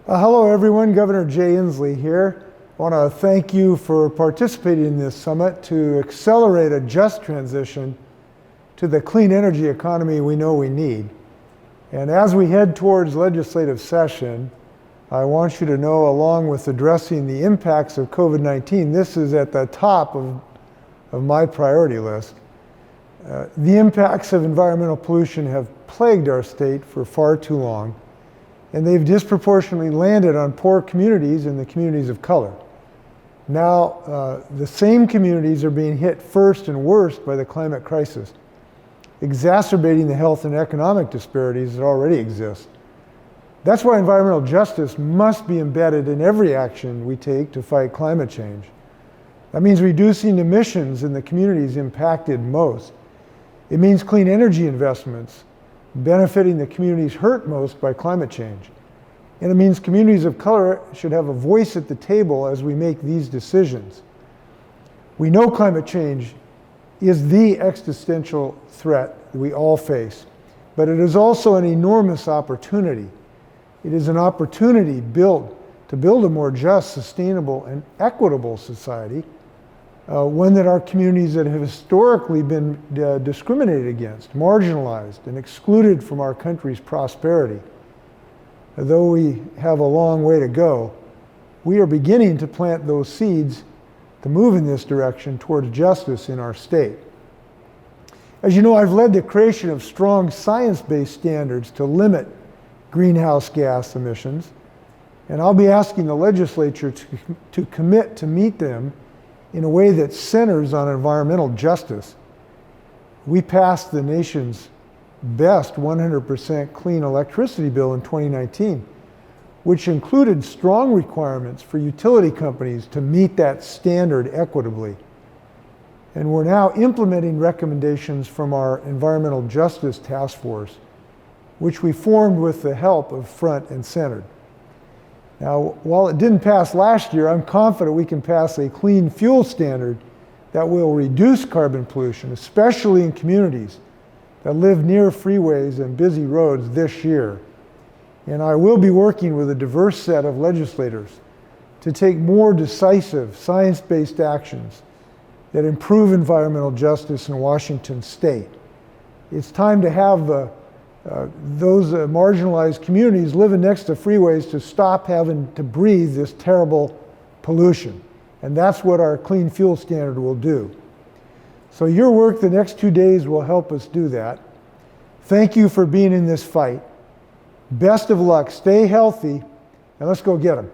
Hello everyone, Governor Jay Inslee here. I want to thank you for participating in this summit to accelerate a just transition to the clean energy economy we know we need. And as we head towards legislative session, I want you to know, along with addressing the impacts of COVID-19, this is at the top of my priority list. The impacts of environmental pollution have plagued our state for far too long, and they've disproportionately landed on poor communities and the communities of color. Now, the same communities are being hit first and worst by the climate crisis, exacerbating the health and economic disparities that already exist. That's why environmental justice must be embedded in every action we take to fight climate change. That means reducing emissions in the communities impacted most. It means clean energy investments benefiting the communities hurt most by climate change. And it means communities of color should have a voice at the table as we make these decisions. We know climate change is the existential threat that we all face, but it is also an enormous opportunity. It is an opportunity to build a more just, sustainable, and equitable society, one that our communities that have historically been discriminated against, marginalized, and excluded from our country's prosperity. Though we have a long way to go, we are beginning to plant those seeds to move in this direction towards justice in our state. As you know, I've led the creation of strong science-based standards to limit greenhouse gas emissions, and I'll be asking the legislature to commit to meet them in a way that centers on environmental justice. We passed the nation's best 100% clean electricity bill in 2019, which included strong requirements for utility companies to meet that standard equitably. And we're now implementing recommendations from our Environmental Justice Task Force, which we formed with the help of Front and Centered. Now, while it didn't pass last year, I'm confident we can pass a clean fuel standard that will reduce carbon pollution, especially in communities that live near freeways and busy roads this year. And I will be working with a diverse set of legislators to take more decisive, science-based actions that improve environmental justice in Washington state. It's time to have those marginalized communities living next to freeways to stop having to breathe this terrible pollution. And that's what our clean fuel standard will do. So your work the next 2 days will help us do that. Thank you for being in this fight. Best of luck, stay healthy, and let's go get them.